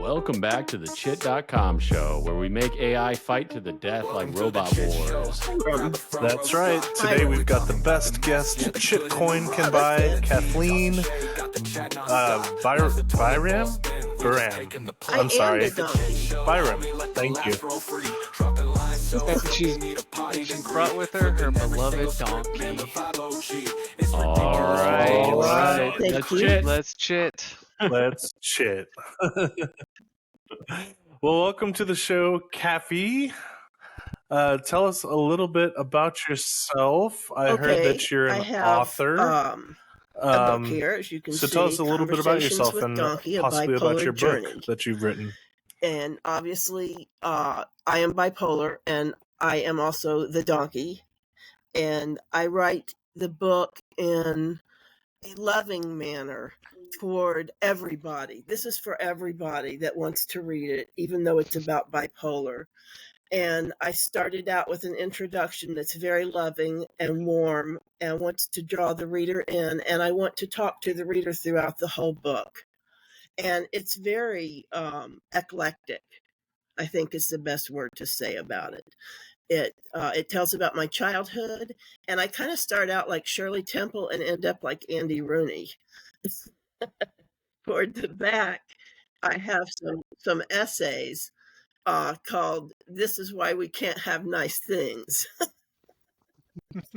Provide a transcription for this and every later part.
Welcome back to the Chit.com show, where we make AI fight to the death like robot wars. That's right. Today we've got the best guest Chitcoin can buy, Kathleen Byram? I'm sorry. Byram. Thank you. She's brought with her beloved Dawnkey. All right. Let's chit. Let's chit. Well, welcome to the show, Kathy. Tell us a little bit about yourself. I heard that you're an author. A book here, as you can see. So tell us a little bit about yourself and Dawnkey, possibly about your book journey. that you've written. And obviously, I am bipolar, and I am also the Dawnkey. And I write the book in a loving manner toward everybody. This is for everybody that wants to read it, even though it's about bipolar. And I started out with an introduction that's very loving and warm and wants to draw the reader in. And I want to talk to the reader throughout the whole book. And it's very eclectic, I think is the best word to say about it. It tells about my childhood, and I kind of start out like Shirley Temple and end up like Andy Rooney. Toward the back, I have some essays called "This is Why We Can't Have Nice Things."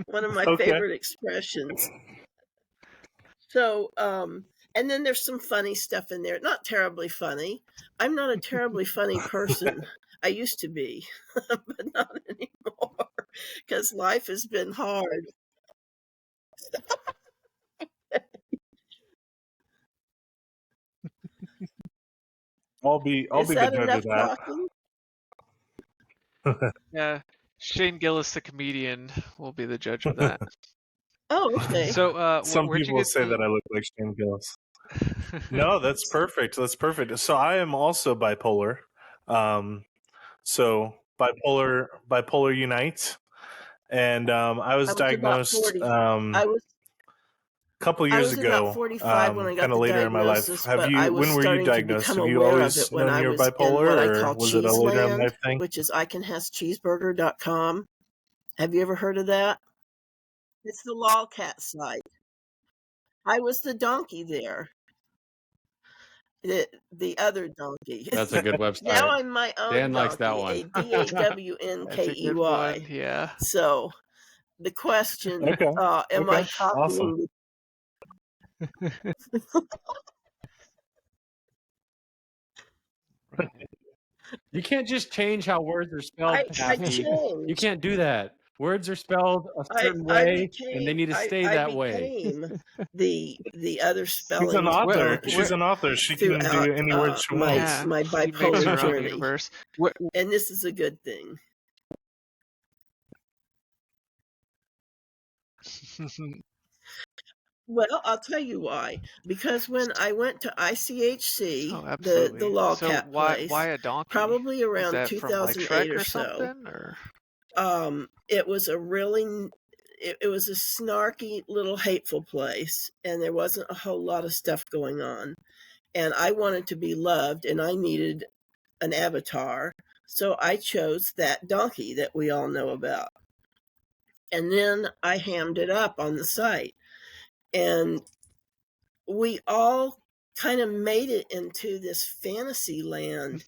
One of my favorite expressions. So, and then there's some funny stuff in there. Not terribly funny. I'm not a terribly funny person. I used to be, but not anymore, because life has been hard. I'll be the judge of that. Yeah, Shane Gillis, the comedian, will be the judge of that. Oh, okay. So, some people say that I look like Shane Gillis. No, that's perfect. That's perfect. So I am also bipolar. So bipolar unite, and I was diagnosed a couple years ago, kind of later in my life. When were you diagnosed? Have you always known you're bipolar, or was it a later in life thing? Which is icanhascheeseburger.com. Have you ever heard of that? It's the lolcat site. I was the Dawnkey there. The other Dawnkey. That's a good website. Now I'm my own Dan likes that Dawnkey, one. DAWNKEY. Yeah. So the question, am I copying? You can't just change how words are spelled. You can't do that. Words are spelled a certain way, and they need to stay that way. The other spelling. She's an author. She's an author. She can do any words she wants. My bipolar journey. And this is a good thing. Well, I'll tell you why. Because when I went to ICHC, the lolcat place, why a Dawnkey? Probably around 2008 or so. It was a really, it was a snarky little hateful place, and there wasn't a whole lot of stuff going on. And I wanted to be loved, and I needed an avatar, so I chose that Dawnkey that we all know about. And then I hammed it up on the site. And we all kind of made it into this fantasy land.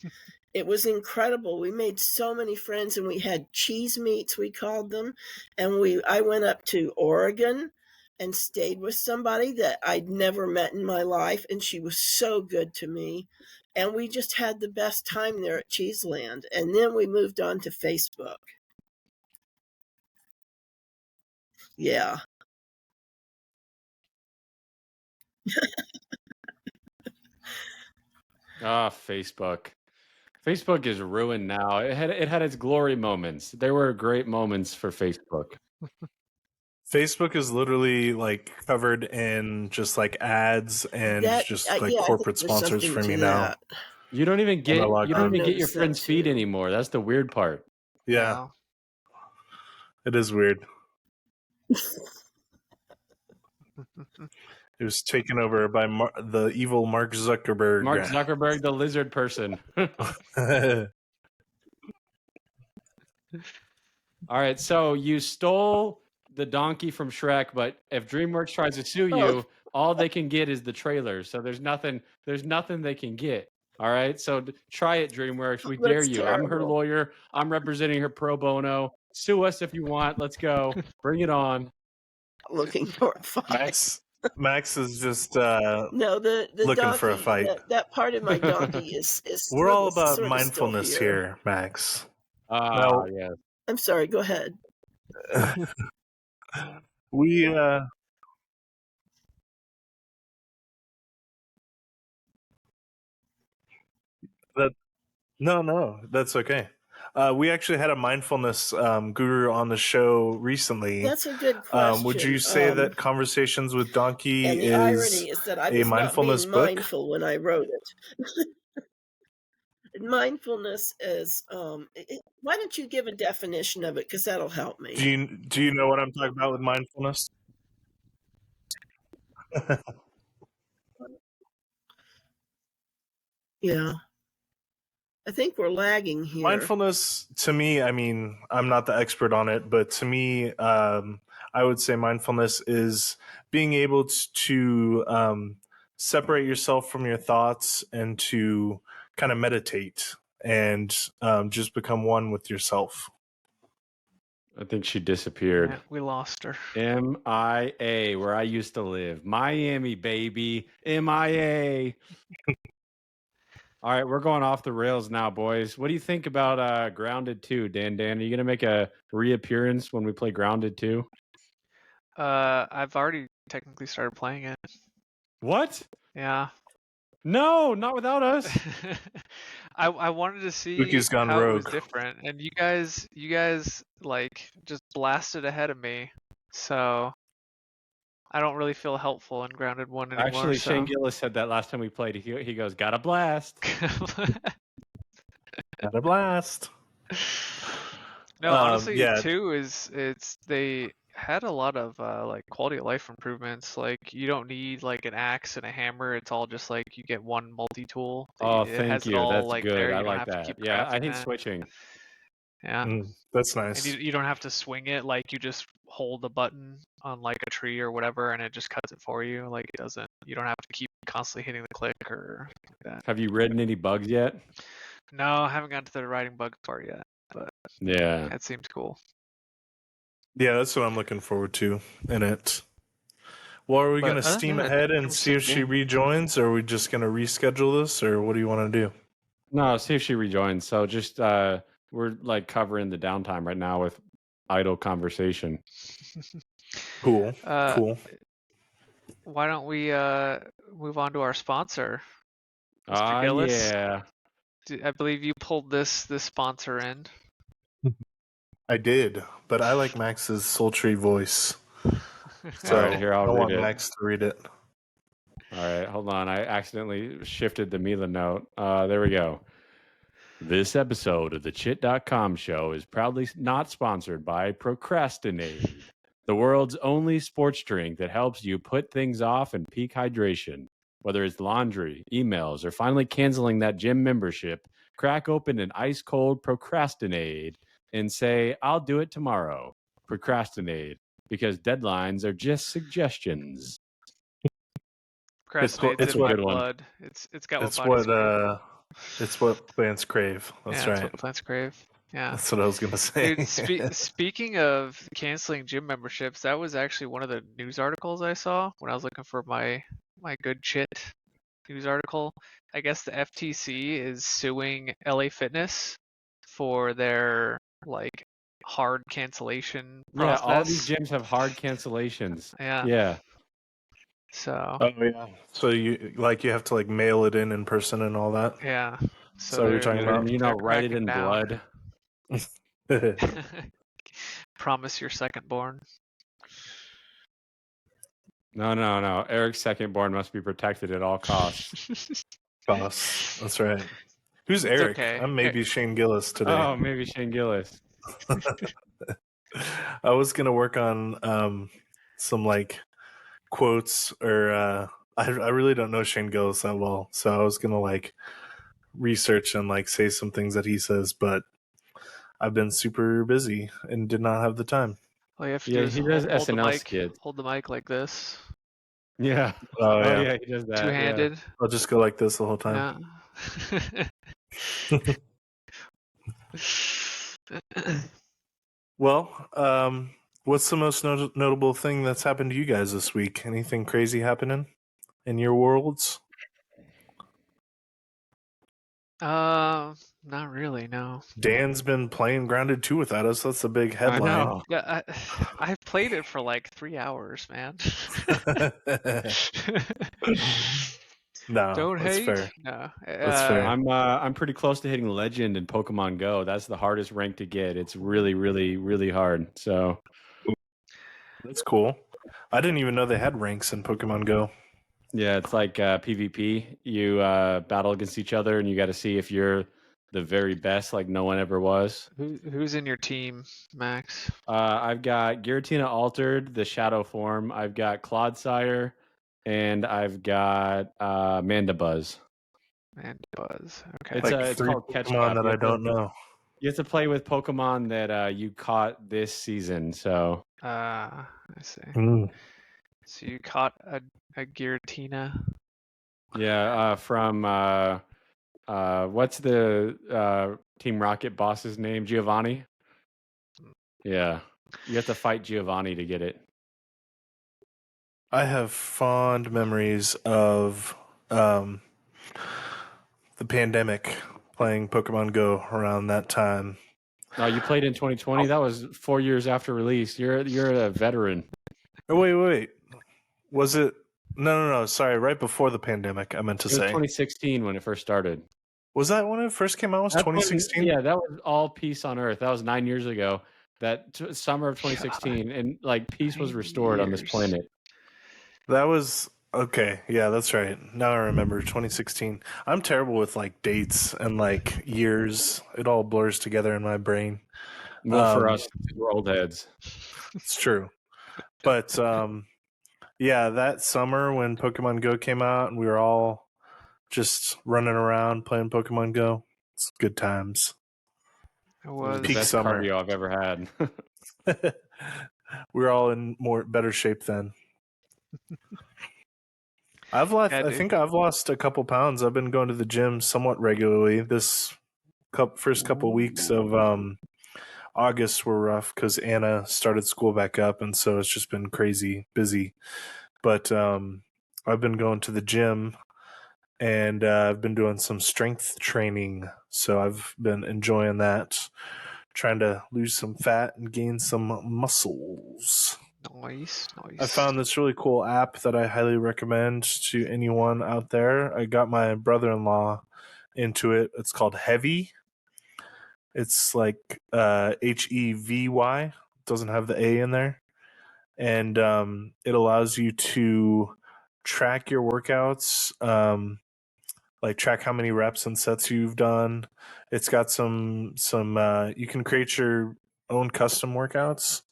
It was incredible. We made so many friends, and we had cheese meets, we called them. And I went up to Oregon and stayed with somebody that I'd never met in my life, and she was so good to me. And we just had the best time there at Cheeseland. And then we moved on to Facebook. Yeah. Facebook. Facebook is ruined now. It had its glory moments. There were great moments for Facebook. Facebook is literally like covered in just like ads and corporate sponsors from you now. You don't even get your friend's feed anymore. That's the weird part. Yeah. Wow. It is weird. It was taken over by the evil Mark Zuckerberg. Mark Zuckerberg, the lizard person. All right, so you stole the donkey from Shrek, but if DreamWorks tries to sue you, all they can get is the trailer. So there's nothing they can get. All right, so try it, DreamWorks. We dare you. Terrible. I'm her lawyer. I'm representing her pro bono. Sue us if you want. Let's go. Bring it on. Looking for a fight. Max is just no, the looking donkey, for a fight. That part of my donkey is We're all about mindfulness here, Max. Yeah. I'm sorry. Go ahead. We No, that's okay. We actually had a mindfulness guru on the show recently. That's a good question. Would you say that Conversations with Dawnkey and the irony is that I was a mindfulness not being book? mindful when I wrote it. Mindfulness is why don't you give a definition of it, because that'll help me. Do you know what I'm talking about with mindfulness? Yeah. I think we're lagging here. Mindfulness, to me, I mean, I'm not the expert on it, but to me, I would say mindfulness is being able to separate yourself from your thoughts and to kind of meditate and just become one with yourself. I think she disappeared. Yeah, we lost her. MIA, where I used to live. Miami, baby. MIA. All right, we're going off the rails now, boys. What do you think about Grounded 2, Dan? Are you going to make a reappearance when we play Grounded 2? I've already technically started playing it. What? Yeah. No, not without us. I wanted to see gone how rogue. it was different, and you guys like just blasted ahead of me, so I don't really feel helpful in Grounded 1 anymore. Actually, Shane Gillis said that last time we played. He goes, "Got a blast." Got a blast. No, honestly, 2 is they had a lot of like quality of life improvements. Like you don't need like an axe and a hammer. It's all just like you get one multi-tool. Oh, it thank has you. It all, That's like, good. there. You I don't like have that. To keep Yeah, I hate that. switching. Yeah, that's nice. And you don't have to swing it. Like you just hold the button on like a tree or whatever, and it just cuts it for you. Like it doesn't. You don't have to keep constantly hitting the click or like that. Have you ridden any bugs yet? No, I haven't gotten to the riding bug part yet, but yeah, that seems cool. Yeah, that's what I'm looking forward to in it. Well, are we going to steam ahead and see if she rejoins, or are we just going to reschedule this, or what do you want to do? No, see if she rejoins. So just we're like covering the downtime right now with idle conversation. Cool. Cool. Why don't we move on to our sponsor, Mr. Gillis? Yeah. I believe you pulled this sponsor in. I did, but I like Max's sultry voice. So all right, here I want Max to read it. All right, hold on. I accidentally shifted the Mila note. There we go. This episode of the Chit.com show is proudly not sponsored by Procrastinate, the world's only sports drink that helps you put things off and peak hydration. Whether it's laundry, emails, or finally canceling that gym membership, crack open an ice-cold Procrastinate and say, "I'll do it tomorrow." Procrastinate, because deadlines are just suggestions. It's in my blood. It's got it's what plants crave. That's right. That's what plants crave. Yeah, that's what I was gonna say. Dude, speaking of canceling gym memberships, that was actually one of the news articles I saw when I was looking for my good Chit news article. I guess the FTC is suing LA Fitness for their like hard cancellation process. Yeah, all these gyms have hard cancellations. Yeah. So. Oh yeah. So you have to like mail it in person and all that. Yeah. So you're talking about write it in blood. Promise your secondborn. No. Eric's secondborn must be protected at all costs. Boss. That's right. Who's Eric? Okay. I'm maybe Shane Gillis today. Oh, maybe Shane Gillis. I was gonna work on some like quotes or I really don't know Shane Gillis that well, so I was gonna like research and like say some things that he says, but I've been super busy and did not have the time. All you have to do is he does hold the SNL mic, skits. hold the mic like this. Yeah. Oh yeah. He does that. Two-handed. Yeah. I'll just go like this the whole time. Yeah. Well, what's the most notable thing that's happened to you guys this week? Anything crazy happening in your worlds? Not really, no. Dan's been playing Grounded 2 without us. That's a big headline. I know. Yeah, I played it for like 3 hours, man. No, Don't that's hate. fair. No, That's fair. I'm pretty close to hitting Legend in Pokemon Go. That's the hardest rank to get. It's really, really, really hard. So that's cool. I didn't even know they had ranks in Pokemon Go. yeah, it's like PvP. You battle against each other, and you got to see if you're the very best, like no one ever was. Who's in your team, Max? I've got Giratina Altered, the Shadow form. I've got Clodsire, and I've got Mandibuzz. Mandibuzz. Okay. It's called Catch Pokemon Up. that I don't know. You have to play with Pokemon that you caught this season. So I see. Mm. So you caught a Giratina. yeah, from what's the Team Rocket boss's name? Giovanni. Yeah, you have to fight Giovanni to get it. I have fond memories of the pandemic, playing Pokemon Go around that time. Oh, you played in 2020? That was 4 years after release. You're a veteran. Oh, wait. Was it? No. Sorry, right before the pandemic, I meant to say. 2016 when it first started. Was that when it first came out? Was 2016? Yeah, that was all Peace on Earth. That was 9 years ago. That summer of 2016, and like peace was restored on this planet. That was okay. Yeah, that's right. Now I remember 2016. I'm terrible with like dates and like years. It all blurs together in my brain. Well, for us, we're old heads. It's true. But yeah, that summer when Pokemon Go came out and we were all just running around playing Pokemon Go, it's good times. It was the peak best summer. cardio I've ever had. We were all in better shape then. I think I've lost a couple pounds. I've been going to the gym somewhat regularly. This first couple weeks of August were rough because Anna started school back up, and so it's just been crazy busy. But I've been going to the gym, and I've been doing some strength training, so I've been enjoying that, trying to lose some fat and gain some muscles. Nice. I found this really cool app that I highly recommend to anyone out there. I got my brother-in-law into it. It's called Heavy. It's like HEVY. It doesn't have the A in there. And it allows you to track your workouts, like track how many reps and sets you've done. It's got some you can create your own custom workouts,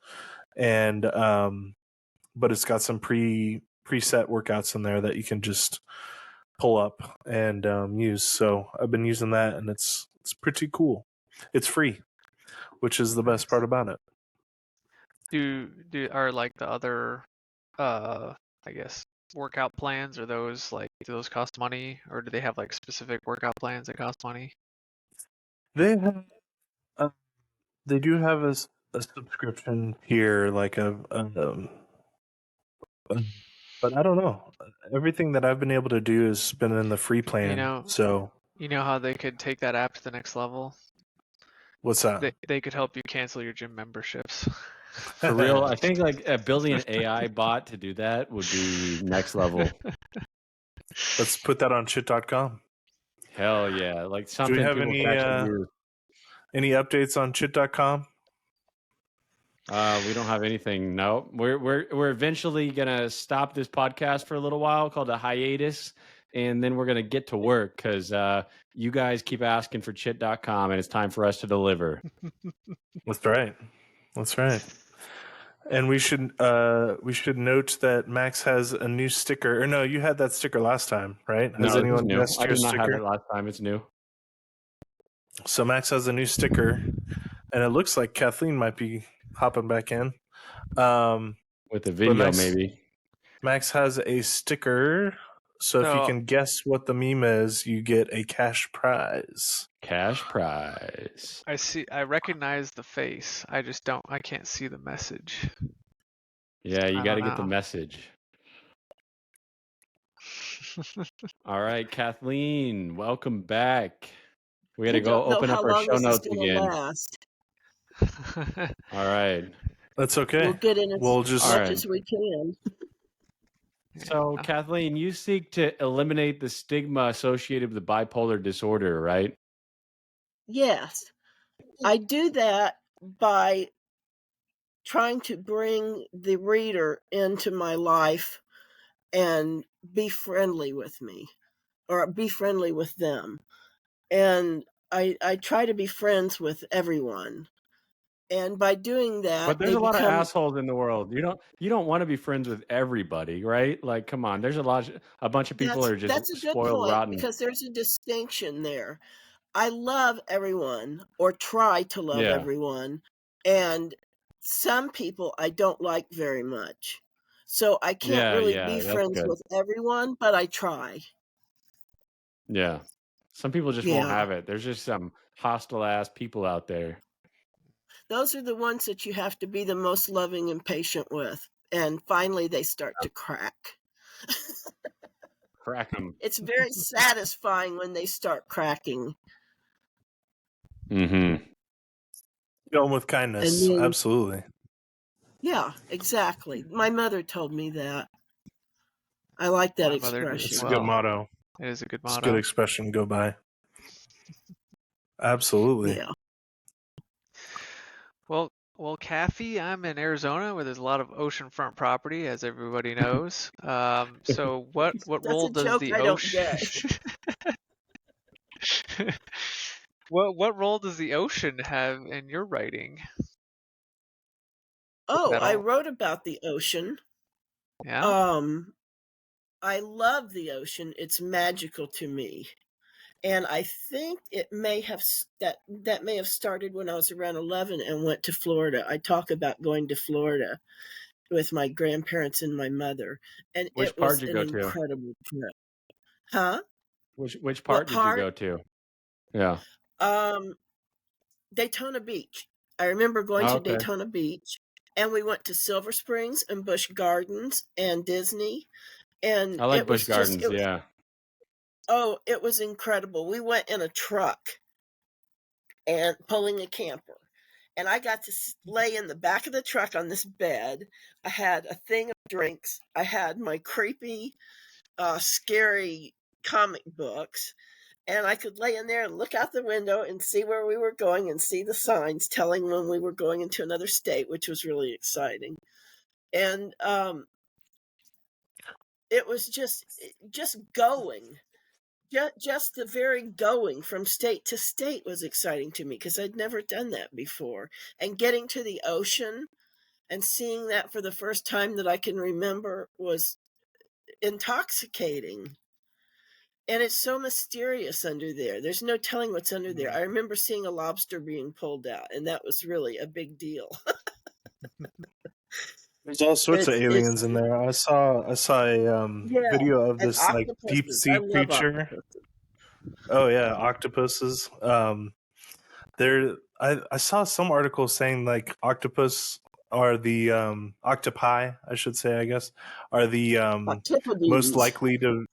and but it's got some preset workouts in there that you can just pull up and use. So I've been using that, and it's pretty cool. It's free, which is the best part about it. Are like the other I guess workout plans, or those do those cost money, or do they have like specific workout plans that cost money? They have they do have a subscription here, like but I don't know. Everything that I've been able to do has been in the free plan. So you know how they could take that app to the next level? What's that? They could help you cancel your gym memberships. For real, I think like building an AI bot to do that would be next level. Let's put that on chit.com. Hell yeah. Like something do we have any updates on chit.com? We don't have anything. No, we're eventually gonna stop this podcast for a little while, called a hiatus, and then we're gonna get to work because you guys keep asking for chit.com, and it's time for us to deliver. That's right. And we should note that Max has a new sticker. Or no, you had that sticker last time, right? No, Has anyone new. guessed I your did not sticker? have it last time. It's new. So Max has a new sticker, and it looks like Kathleen might be hopping back in. With a video, maybe. Max has a sticker, so if you can guess what the meme is, you get a cash prize. Cash prize. I recognize the face. I can't see the message. Yeah, you got to get the message. All right, Kathleen, welcome back. We got to go open up our show notes again. All right. That's okay. We'll get in as much as we can. So, Kathleen, you seek to eliminate the stigma associated with the bipolar disorder, right? Yes. I do that by trying to bring the reader into my life and be friendly with me, or be friendly with them. And I try to be friends with everyone. And by doing that, but there's a lot of assholes in the world. You don't want to be friends with everybody, right? Like, come on, there's a bunch of people are just that's a good spoiled point, rotten. because there's a distinction there. I love everyone, or try to love everyone, and some people I don't like very much. So I can't really be friends with everyone, but I try. Yeah. Some people just won't have it. There's just some hostile ass people out there. Those are the ones that you have to be the most loving and patient with. And finally they start to crack. Crack them. It's very satisfying when they start cracking. Going with kindness. Then, absolutely. Yeah, exactly. My mother told me that. I like that expression. It's a good motto. It is a good motto. It's a good expression to go by. Absolutely. Yeah. Well, Kathy, I'm in Arizona where there's a lot of oceanfront property, as everybody knows. So what role does the ocean what role does the ocean have in your writing? Oh, I wrote about the ocean. Yeah. I love the ocean. It's magical to me. And I think it may have that may have started when I was around 11 and went to Florida. I talk about going to Florida with my grandparents and my mother, and it was an incredible trip. Huh? Which part did you go to? Yeah. Daytona Beach. I remember going to Daytona Beach, and we went to Silver Springs and Busch Gardens and Disney. And I like Busch Gardens, yeah. Oh, it was incredible. We went in a truck and pulling a camper. And I got to lay in the back of the truck on this bed. I had a thing of drinks. I had my creepy, scary comic books. And I could lay in there and look out the window and see where we were going and see the signs telling when we were going into another state, which was really exciting. And it was just going. Just the very going from state to state was exciting to me because I'd never done that before. And getting to the ocean and seeing that for the first time that I can remember was intoxicating. And it's so mysterious under there. There's no telling what's under there. I remember seeing a lobster being pulled out, and that was really a big deal. There's all sorts of aliens in there. I saw a video of this like deep sea creature. Oh yeah, octopuses. I saw some article saying like octopus are the octopi, I should say, I guess, are the most likely to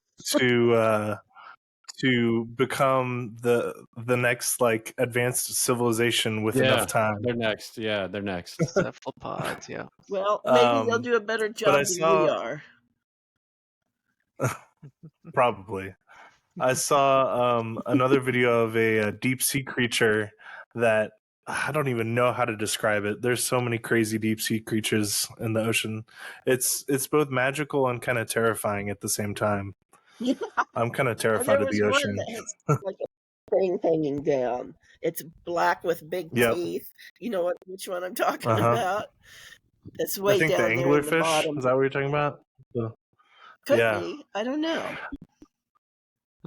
become the next like advanced civilization with enough time. They're next. Yeah, they're next. Cephalopods, yeah. Well, maybe they'll do a better job than we are. Probably. I saw another video of a deep sea creature that I don't even know how to describe it. There's so many crazy deep sea creatures in the ocean. It's both magical and kind of terrifying at the same time. Yeah. I'm kind of terrified of the ocean. There was one that has like a thing hanging down. It's black with big teeth. You know which one I'm talking about? It's way down the there in the anglerfish. bottom. Is that what you're talking about? Could be. I don't know.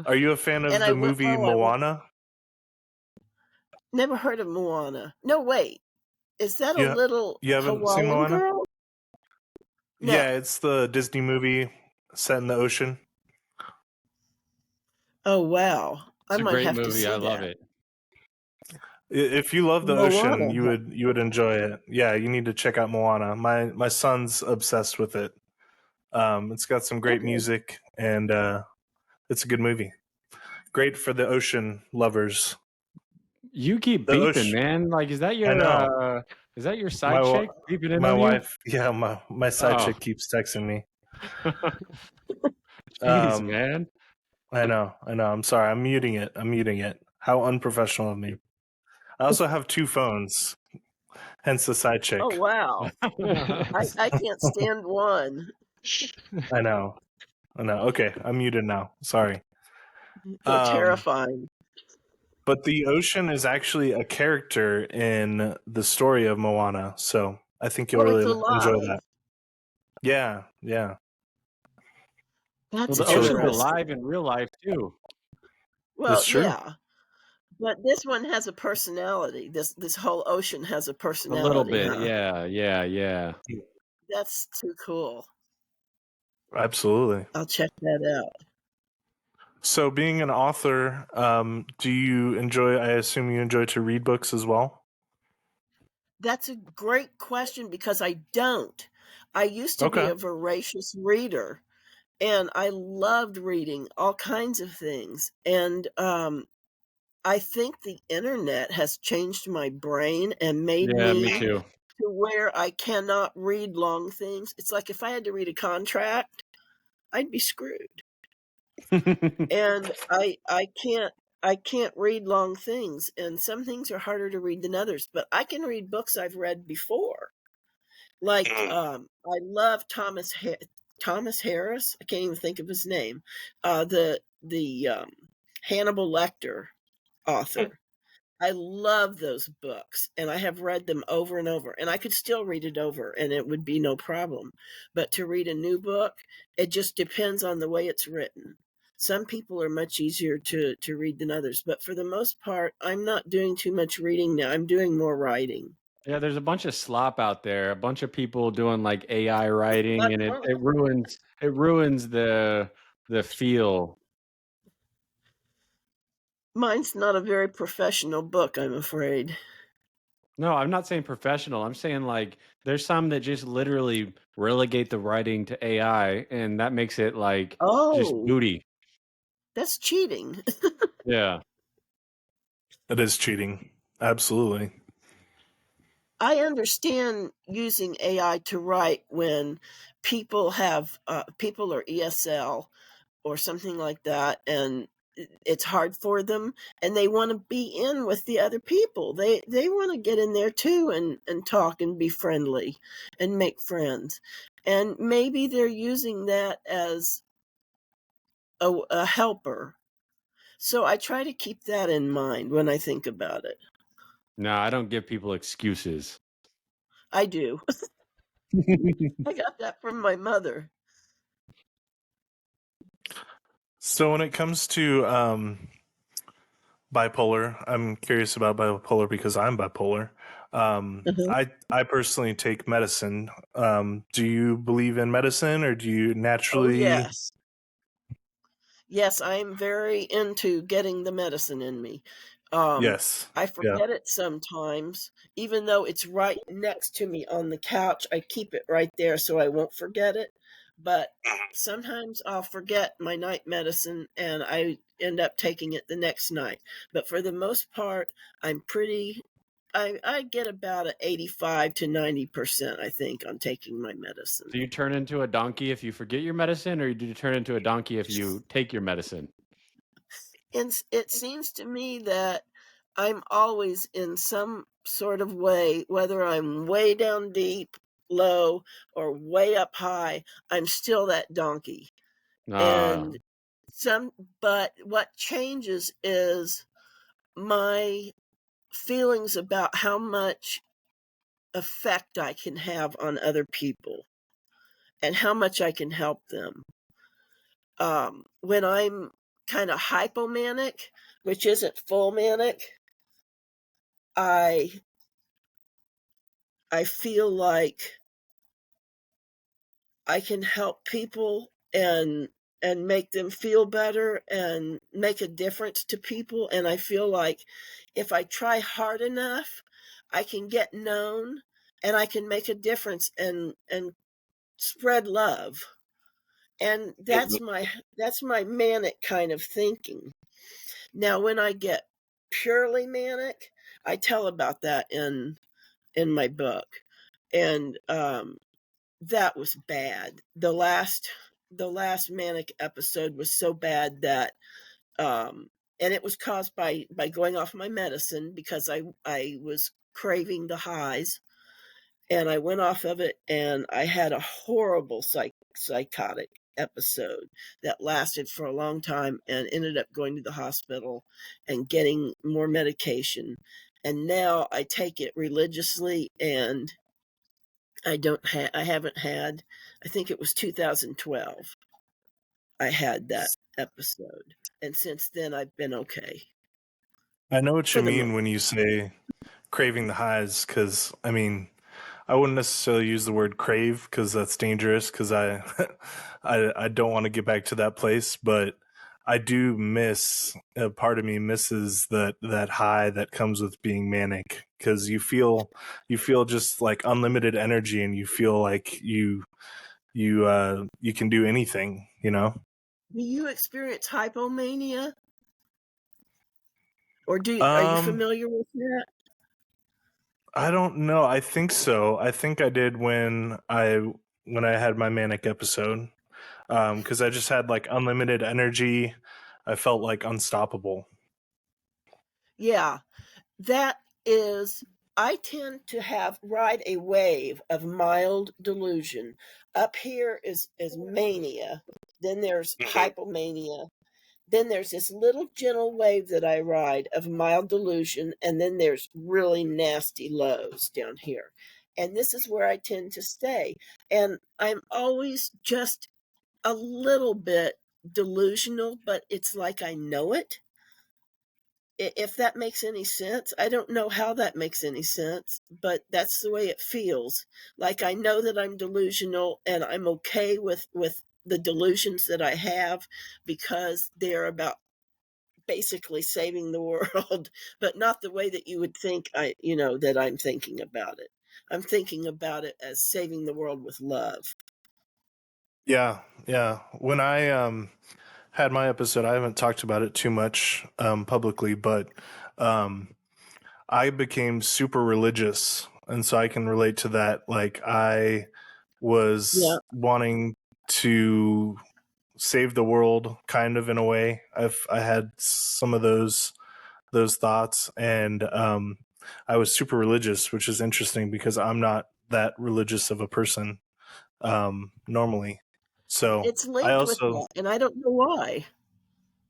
Are you a fan of the movie Moana? Never heard of Moana. No, wait. Is that a little you haven't Hawaiian seen Moana? girl? No. Yeah, it's the Disney movie set in the ocean. Oh, wow. It's a great movie. I love it. If you love the ocean, you would enjoy it. Yeah, you need to check out Moana. My son's obsessed with it. It's got some great music, and it's a good movie. Great for the ocean lovers. You keep beeping, man. Like, is that your side chick beeping in my on wife? You? Yeah, my side chick keeps texting me. Jeez, man. I know. I'm sorry. I'm muting it. How unprofessional of me. I also have 2 phones, hence the side chick. Oh, wow. I can't stand one. I know. Okay, I'm muted now. Sorry. They're terrifying. But the ocean is actually a character in the story of Moana, so I think you'll really enjoy that. Yeah. That's the ocean's alive in real life too. Well, yeah. But this one has a personality. This whole ocean has a personality. A little bit, yeah. That's too cool. Absolutely. I'll check that out. So, being an author, do you enjoy? I assume you enjoy to read books as well. That's a great question because I don't. I used to be a voracious reader, and I loved reading all kinds of things. And I think the internet has changed my brain and made me too. To where I cannot read long things. It's like if I had to read a contract, I'd be screwed. And I can't read long things, and some things are harder to read than others, but I can read books I've read before. Like I love Thomas Harris. I can't even think of his name. The Hannibal Lecter author. I love those books, and I have read them over and over, and I could still read it over, and it would be no problem. But to read a new book, it just depends on the way it's written. Some people are much easier to read than others, but for the most part, I'm not doing too much reading now. I'm doing more writing. Yeah, there's a bunch of slop out there. A bunch of people doing like AI writing, and it ruins the feel. Mine's not a very professional book, I'm afraid. No, I'm not saying professional. I'm saying like there's some that just literally relegate the writing to AI, and that makes it like just booty. That's cheating. Yeah. It is cheating. Absolutely. I understand using AI to write when people are ESL or something like that, and it's hard for them, and they want to be in with the other people. They want to get in there too and talk and be friendly and make friends. And maybe they're using that as a helper. So I try to keep that in mind when I think about it. No, I don't give people excuses. I do. I got that from my mother. So when it comes to bipolar, I'm curious about bipolar because I'm bipolar. I personally take medicine. Do you believe in medicine, or do you naturally? Oh, yes, I'm very into getting the medicine in me. Yes. I forget it sometimes, even though it's right next to me on the couch. I keep it right there so I won't forget it. But sometimes I'll forget my night medicine and I end up taking it the next night. But for the most part, I'm I get about 85 to 90%, I think, on taking my medicine. Do you turn into a donkey if you forget your medicine, or do you turn into a donkey if you take your medicine? And it seems to me that I'm always in some sort of way, whether I'm way down deep, low, or way up high, I'm still that donkey. And but what changes is my feelings about how much effect I can have on other people and how much I can help them. When I'm kind of hypomanic, which isn't full manic, I feel like I can help people and make them feel better and make a difference to people. And I feel like if I try hard enough, I can get known and I can make a difference and spread love. And that's my manic kind of thinking. Now, when I get purely manic, I tell about that in my book. And that was bad. The last manic episode was so bad that and it was caused by going off my medicine because I was craving the highs, and I went off of it, and I had a horrible psychotic episode that lasted for a long time and ended up going to the hospital and getting more medication. And now I take it religiously, and I haven't had, I think it was 2012. I had that episode. And since then I've been okay. I know what you mean when you say craving the highs, because I mean, I wouldn't necessarily use the word crave because that's dangerous, because I don't want to get back to that place, but I do miss, a part of me misses that high that comes with being manic, because you feel just like unlimited energy, and you feel like you can do anything, you know? Do you experience hypomania? Or are you familiar with that? I don't know. I think so. I think I did when I had my manic episode, because I just had like unlimited energy. I felt like unstoppable. Yeah, that is. I tend to ride a wave of mild delusion. Up here is mania. Then there's hypomania. Then there's this little gentle wave that I ride of mild delusion, and then there's really nasty lows down here. And this is where I tend to stay. And I'm always just a little bit delusional, but it's like I know it. If that makes any sense. I don't know how that makes any sense, but that's the way it feels. Like I know that I'm delusional, and I'm okay with the delusions that I have, because they're about basically saving the world, but not the way that you would think that I'm thinking about it. I'm thinking about it as saving the world with love. Yeah. When I had my episode, I haven't talked about it too much publicly, but I became super religious, and so I can relate to that. Like I was wanting to save the world, kind of, in a way. I had some of those thoughts, and I was super religious, which is interesting because I'm not that religious of a person normally. So it's linked with that, and I don't know why.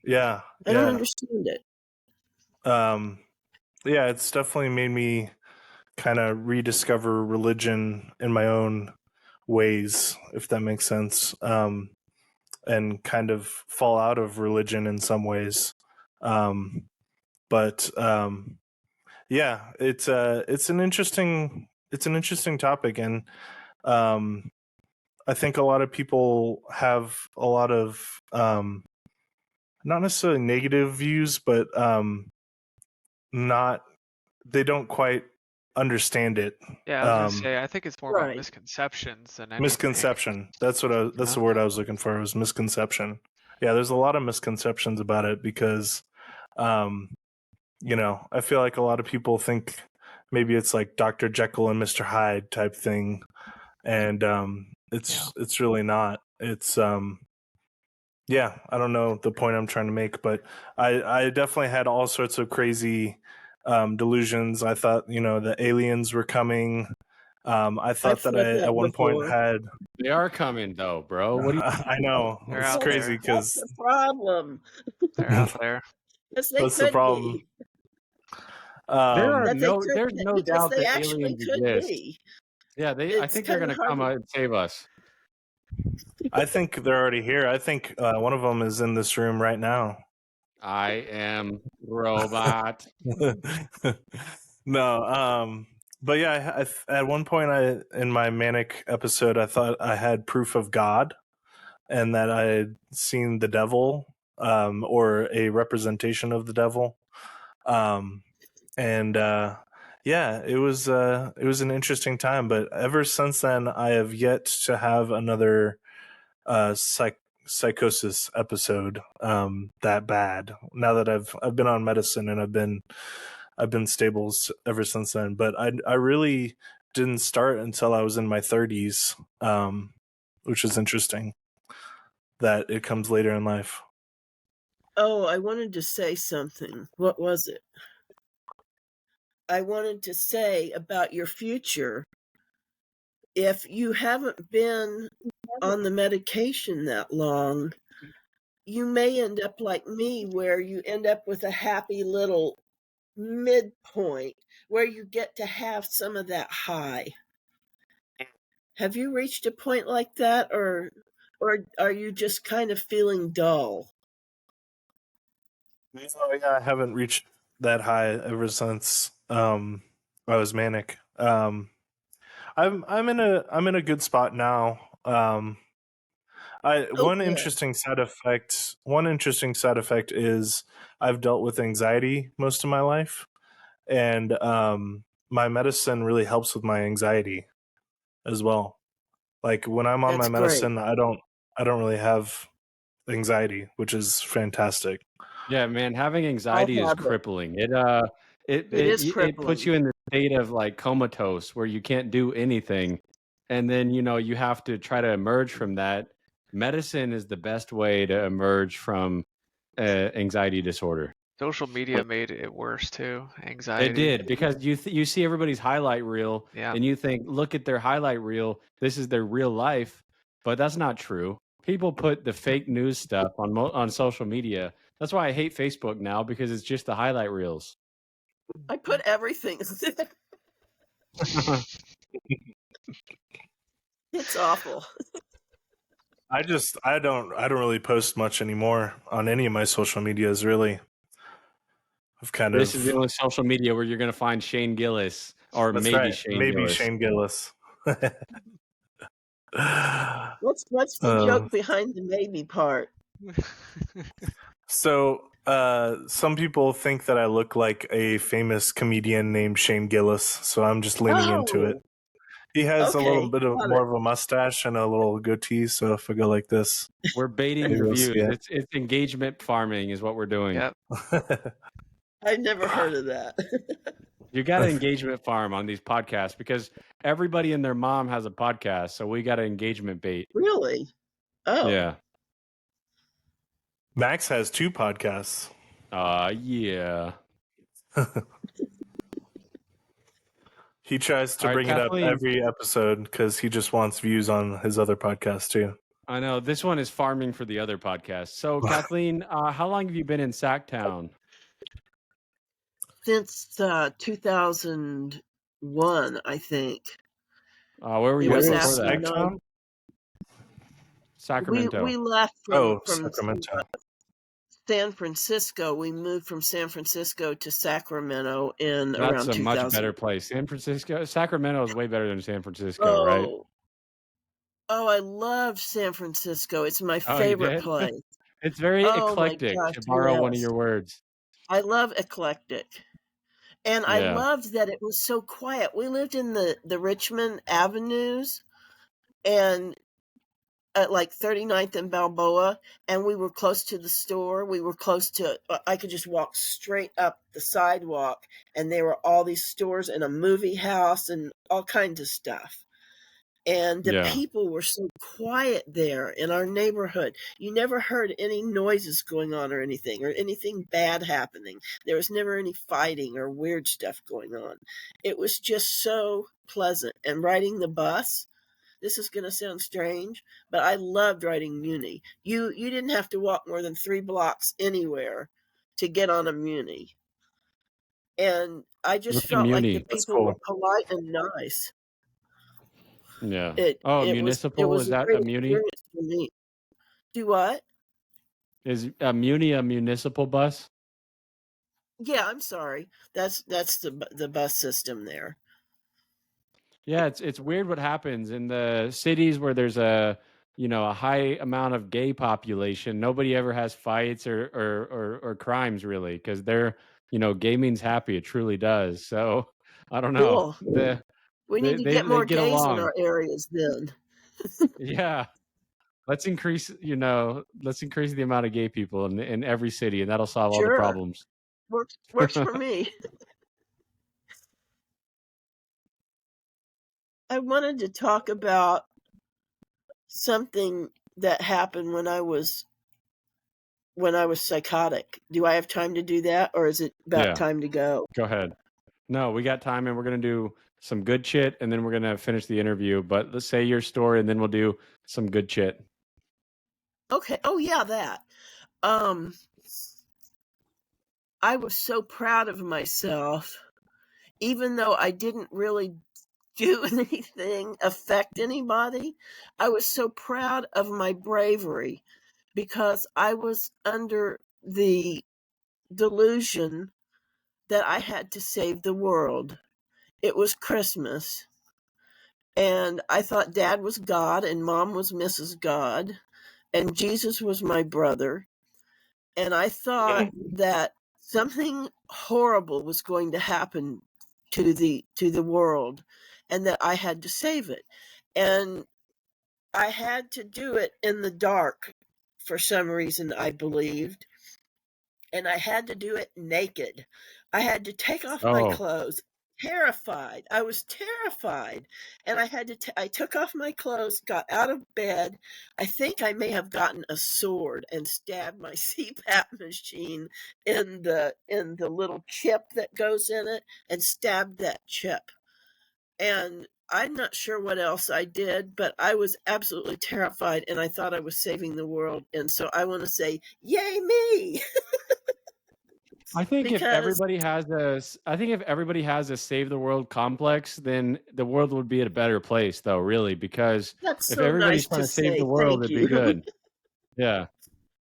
Yeah, I don't understand it. Yeah, it's definitely made me kind of rediscover religion in my own ways, if that makes sense, and kind of fall out of religion in some ways. But yeah, it's an interesting topic, and I think a lot of people have a lot of not necessarily negative views, but they don't quite understand it. Yeah, I was gonna say, I think it's more about misconceptions than anything. Misconception. That's the word I was looking for, was misconception. Yeah, there's a lot of misconceptions about it because, I feel like a lot of people think maybe it's like Dr. Jekyll and Mr. Hyde type thing, and it's really not. It's I don't know the point I'm trying to make, but I definitely had all sorts of crazy delusions. I thought, the aliens were coming. I thought that I at one point had. They are coming though, bro. What do you? I know, it's crazy because that's the problem. They're out there. Yes, that's the problem. There's no doubt they that actually aliens could exist. be. Yeah, I think they're going to come and save us. I think they're already here. I think one of them is in this room right now. I am robot. No, but yeah, at one point in my manic episode, I thought I had proof of God and that I had seen the devil, or a representation of the devil. Yeah, it was an interesting time, but ever since then, I have yet to have another psychosis episode that bad. Now that I've been on medicine and I've been stable ever since then, but I really didn't start until I was in my 30s, which is interesting that it comes later in life. Oh, I wanted to say something. What was it? I wanted to say about your future. If you haven't been on the medication that long, you may end up like me, where you end up with a happy little midpoint where you get to have some of that high. Have you reached a point like that, or are you just kind of feeling dull? Oh yeah, I haven't reached that high ever since I was manic. I'm in a good spot now. One interesting side effect is I've dealt with anxiety most of my life, and my medicine really helps with my anxiety as well. Like when I'm on my medicine, I don't really have anxiety, which is fantastic. Yeah, man, having anxiety is crippling. It puts you in the state of like comatose where you can't do anything, and then you have to try to emerge from that. Medicine is the best way to emerge from anxiety disorder. Social media made it worse too. Anxiety. It did, because you see everybody's highlight reel, and you think, look at their highlight reel. This is their real life, but that's not true. People put the fake news stuff on social media. That's why I hate Facebook now, because it's just the highlight reels. I put everything. It's awful. I don't really post much anymore on any of my social medias, really. This is the only social media where you're going to find Shane Gillis, or maybe Shane Gillis. What's the joke behind the maybe part? So, some people think that I look like a famous comedian named Shane Gillis, so I'm just leaning into it. He has a little bit of more of a mustache and a little goatee, so if I go like this, we're baiting your views. It's engagement farming is what we're doing. Yep. I've never heard of that. You got to engagement farm on these podcasts, because everybody and their mom has a podcast, so we got an engagement bait. Really? Oh. Yeah. Max has 2 podcasts. Yeah. He tries to bring Kathleen, it up every episode because he just wants views on his other podcast too. I know. This one is farming for the other podcast. So, Kathleen, how long have you been in Sacktown? Since 2001, I think. Where were you before that? Sacramento. We left from Sacramento. San Francisco. We moved from San Francisco to Sacramento in around 2000. That's a much better place. Sacramento is way better than San Francisco, right? Oh, I loved San Francisco. It's my favorite place. It's very eclectic, to borrow one of your words. I love eclectic. And I loved that it was so quiet. We lived in the Richmond Avenues and at like 39th and Balboa, and we were close to the store. We were close to, I could just walk straight up the sidewalk, and there were all these stores and a movie house and all kinds of stuff. And the people were so quiet there in our neighborhood. You never heard any noises going on or anything bad happening. There was never any fighting or weird stuff going on. It was just so pleasant. And riding the bus, this is going to sound strange, but I loved riding Muni. You didn't have to walk more than 3 blocks anywhere to get on a Muni. And I just felt like the people were polite and nice. Yeah. It was is a that great a muni? experience for me. Do what? Is a muni a municipal bus? Yeah, I'm sorry. That's the bus system there. Yeah, it's weird what happens in the cities where there's a high amount of gay population. Nobody ever has fights or crimes really because they're gay means happy. It truly does. So I don't know. Cool. We need to get more get gays along. in our areas then. Yeah. Let's increase the amount of gay people in every city, and that'll solve all the problems. Works for me. I wanted to talk about something that happened when I was psychotic. Do I have time to do that, or is it about time to go? Go ahead. No, we got time, and we're going to do some good shit, and then we're going to finish the interview. But let's say your story, and then we'll do some good shit. Okay. Oh, yeah, that. I was so proud of myself, even though I didn't really do anything, affect anybody. I was so proud of my bravery because I was under the delusion that I had to save the world. It was Christmas, and I thought Dad was God and Mom was Mrs. God, and Jesus was my brother. And I thought that something horrible was going to happen to the world, and that I had to save it. And I had to do it in the dark for some reason, I believed. And I had to do it naked. I had to take off my clothes. Terrified. I was terrified. And I took off my clothes, got out of bed. I think I may have gotten a sword and stabbed my CPAP machine in the little chip that goes in it and stabbed that chip. And I'm not sure what else I did, but I was absolutely terrified and I thought I was saving the world. And so I want to say, yay me! I think if everybody has a save the world complex, then the world would be a better place, though, really, because if everybody's trying to save the world, it'd be good. Yeah.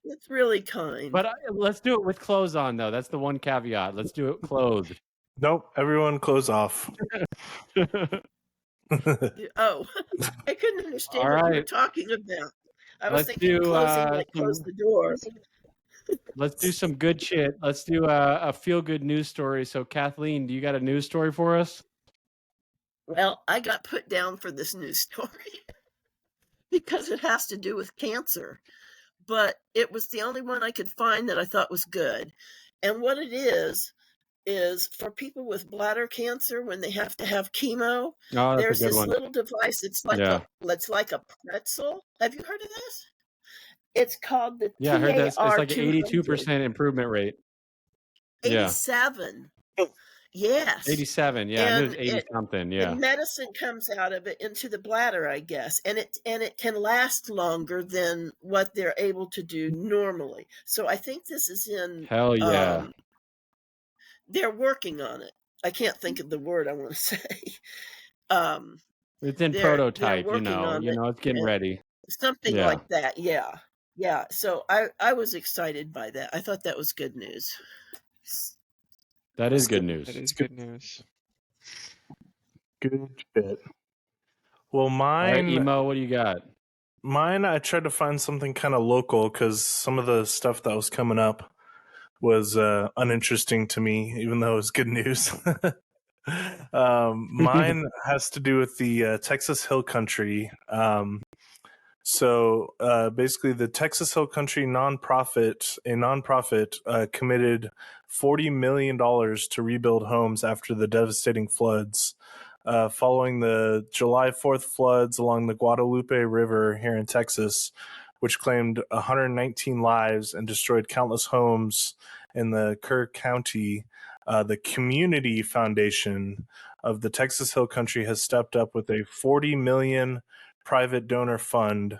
That's really kind. But let's do it with clothes on, though. That's the one caveat. Let's do it clothed. Nope. Everyone clothes off. Oh, I couldn't understand what you were talking about. I was thinking closing, like close the door. Let's do some good shit. Let's do a feel-good news story. So, Kathleen, do you got a news story for us? Well, I got put down for this news story because it has to do with cancer. But it was the only one I could find that I thought was good. And what it is for people with bladder cancer when they have to have chemo, there's this little device. It's like a pretzel. Have you heard of this? It's called the I heard that. It's like an 82% improvement rate. 87. Yes. 87. Yeah, and I knew it was 80 something. Yeah. The medicine comes out of it into the bladder, I guess, and it can last longer than what they're able to do normally. So I think this is in. Hell yeah. They're working on it. I can't think of the word I want to say. It's in prototype. It's getting ready. Something like that. Yeah. Yeah. So I was excited by that. I thought that was good news. That is good news. That is good news. Good shit. Well, mine. All right, Emo, what do you got? Mine, I tried to find something kind of local because some of the stuff that was coming up was uninteresting to me, even though it was good news. Mine has to do with the Texas Hill Country. So basically, the Texas Hill Country nonprofit committed $40 million to rebuild homes after the devastating floods. Following the July 4th floods along the Guadalupe River here in Texas, which claimed 119 lives and destroyed countless homes in the Kerr County, the Community Foundation of the Texas Hill Country has stepped up with a $40 million private donor fund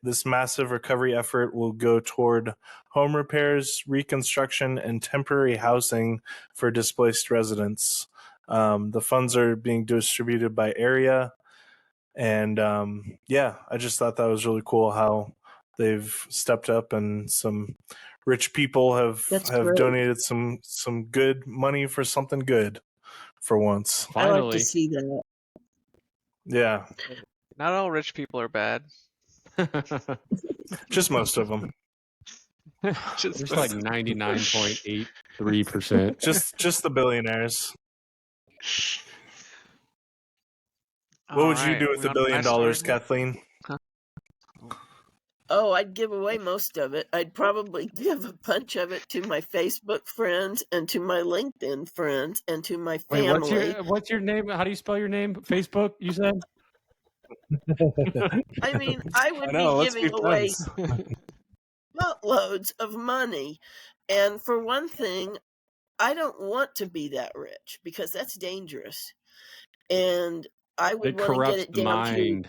This massive recovery effort will go toward home repairs, reconstruction, and temporary housing for displaced residents. The funds are being distributed by area. And I just thought that was really cool how they've stepped up, and some rich people have donated some good money for something good for once. Finally. I like to see that. Yeah. Not all rich people are bad. Just most of them. Just like 99.83%. Just the billionaires. What would you do with $1 billion, Kathleen? Huh? Oh, I'd give away most of it. I'd probably give a bunch of it to my Facebook friends and to my LinkedIn friends and to my family. Wait, what's your name? How do you spell your name? Facebook, you said? I mean, I would be giving away buttloads of money. And for one thing, I don't want to be that rich because that's dangerous. And I would want to get it down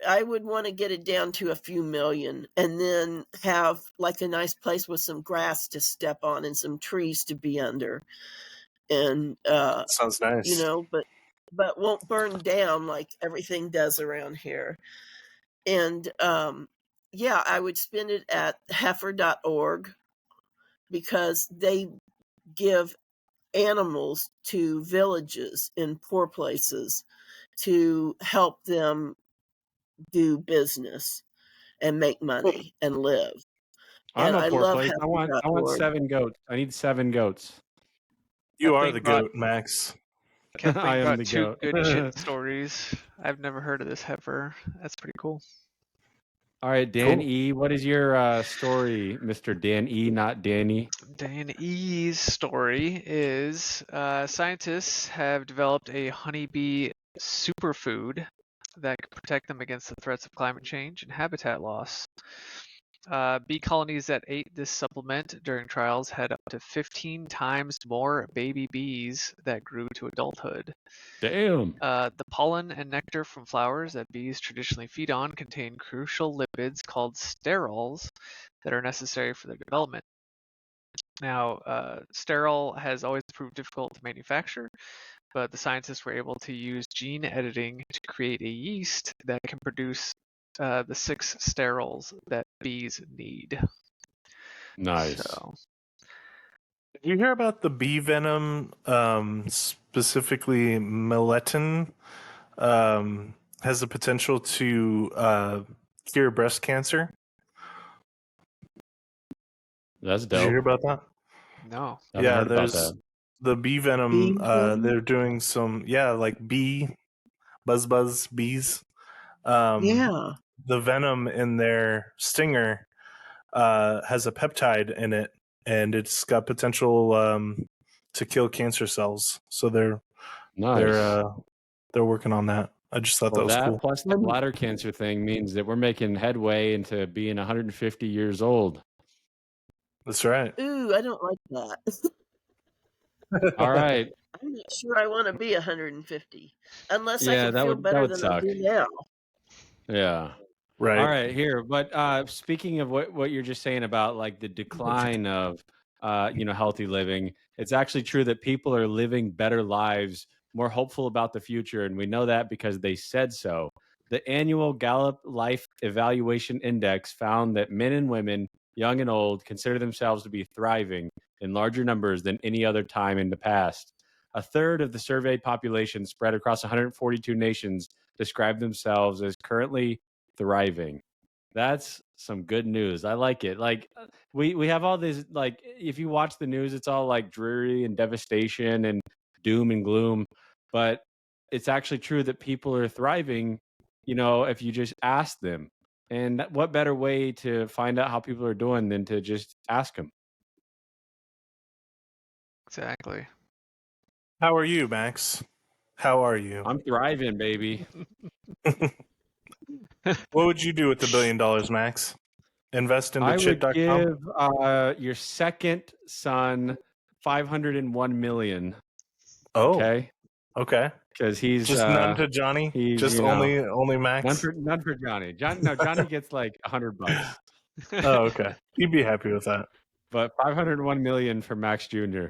I would want to get it down to a few million and then have like a nice place with some grass to step on and some trees to be under. And sounds nice. You know, but won't burn down like everything does around here. And I would spend it at heifer.org because they give animals to villages in poor places to help them do business and make money and live. I'm a poor place. I want 7 goats. I need 7 goats. You are the goat, Max. I am the goat. 2 good shit stories. I've never heard of this heifer. That's pretty cool. All right, Dan E., what is your story, Mr. Dan E., not Danny? Dan E.'s story is scientists have developed a honeybee superfood that can protect them against the threats of climate change and habitat loss. Bee colonies that ate this supplement during trials had up to 15 times more baby bees that grew to adulthood. Damn. The pollen and nectar from flowers that bees traditionally feed on contain crucial lipids called sterols that are necessary for their development. Now, sterol has always proved difficult to manufacture, but the scientists were able to use gene editing to create a yeast that can produce the 6 sterols that bees need. Nice. So, did you hear about the bee venom, specifically melatonin, has the potential to cure breast cancer? That's dope. Did you hear about that? No. Yeah, there's the bee venom. They're doing some, like bee, buzz bees. The venom in their stinger has a peptide in it, and it's got potential to kill cancer cells. So they're working on that. I just thought that was cool. Plus the bladder cancer thing means that we're making headway into being 150 years old. That's right. Ooh, I don't like that. All right. I'm not sure I want to be 150 unless I can feel better than I do now. Yeah. Right. All right, here. But speaking of what you're just saying about like the decline of healthy living, it's actually true that people are living better lives, more hopeful about the future, and we know that because they said so. The annual Gallup Life Evaluation Index found that men and women, young and old, consider themselves to be thriving in larger numbers than any other time in the past. A third of the surveyed population spread across 142 nations describe themselves as currently thriving. That's some good news. I like it. Like we have all this, like, if you watch the news, it's all like dreary and devastation and doom and gloom, but it's actually true that people are thriving, if you just ask them. And what better way to find out how people are doing than to just ask them? Exactly. How are you, Max? How are you? I'm thriving, baby. What would you do with $1 billion, Max? Invest into chit.com? I would give your second son $501 million. Oh. Okay. because he's just none to Johnny. Just only Max. None for Johnny. Johnny gets like $100. Oh, okay. He'd be happy with that. But 501 million for Max Jr.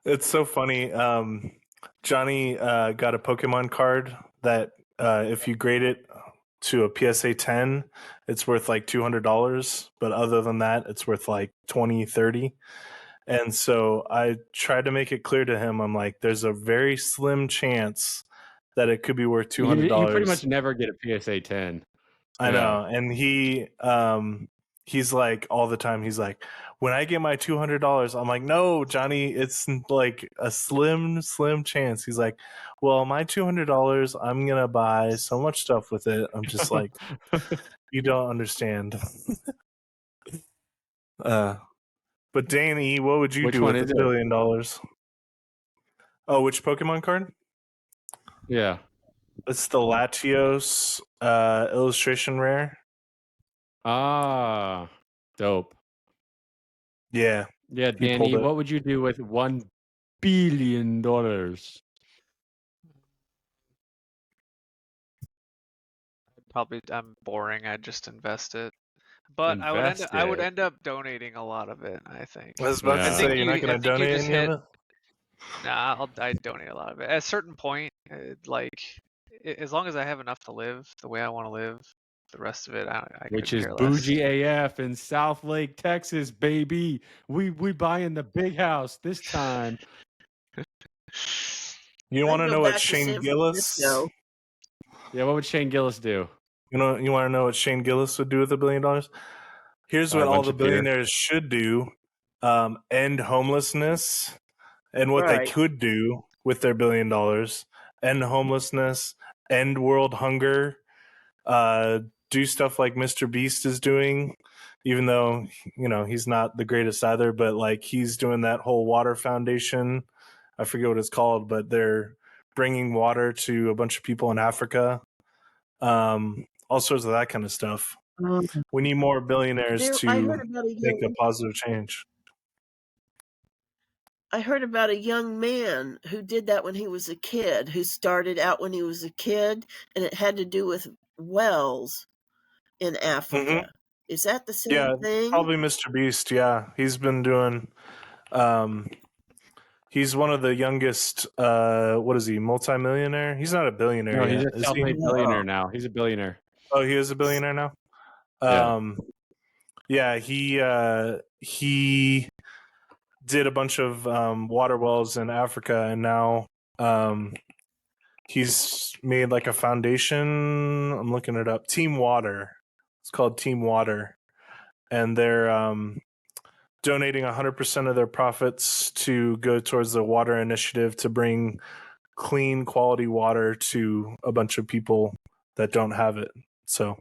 It's so funny. Johnny got a Pokemon card that if you grade it to a PSA 10, it's worth like $200. But other than that, it's worth like 20, 30. And so I tried to make it clear to him. I'm like, there's a very slim chance that it could be worth $200. You pretty much never get a PSA 10. I know. And he's like all the time, he's like, when I get my $200, I'm like, no, Johnny, it's like a slim chance. He's like, well, my $200, I'm gonna buy so much stuff with it. I'm just like, you don't understand. But Danny, what would you do with $1 billion? Oh, which Pokemon card? Yeah, it's the Latios illustration rare. Ah, dope. Yeah. Yeah, Danny, what would you do with $1 billion? Probably, I'm boring. I'd just invest it. But I would end up donating a lot of it, I think. I was about to say, you're not going to donate any of it? Nah, I'd donate a lot of it. At a certain point, like, as long as I have enough to live the way I want to live, the rest of it, I which is bougie AF in South Lake, Texas, baby. We buying the big house this time. You want to know what Shane Gillis? Yeah, what would Shane Gillis do? You want to know what Shane Gillis would do with $1 billion? Here's what all the billionaires should do: end homelessness, and what they could do with their $1 billion: end homelessness, end world hunger. Do stuff like Mr. Beast is doing, even though, he's not the greatest either, but like he's doing that whole water foundation. I forget what it's called, but they're bringing water to a bunch of people in Africa. All sorts of that kind of stuff. We need more billionaires to make a positive change. I heard about a young man who did that when he was a kid, who started out when he was a kid, and it had to do with wells in Africa. Mm-hmm. Is that the same thing? Probably Mr. Beast. Yeah, he's been doing. He's one of the youngest. What is he? Multimillionaire? He's not a billionaire. No, he's a self-made billionaire now. He's a billionaire. Oh, he is a billionaire now. Yeah. He did a bunch of water wells in Africa, and now he's made like a foundation. I'm looking it up. Team Water. It's called Team Water, and they're donating 100% of their profits to go towards the water initiative to bring clean, quality water to a bunch of people that don't have it. So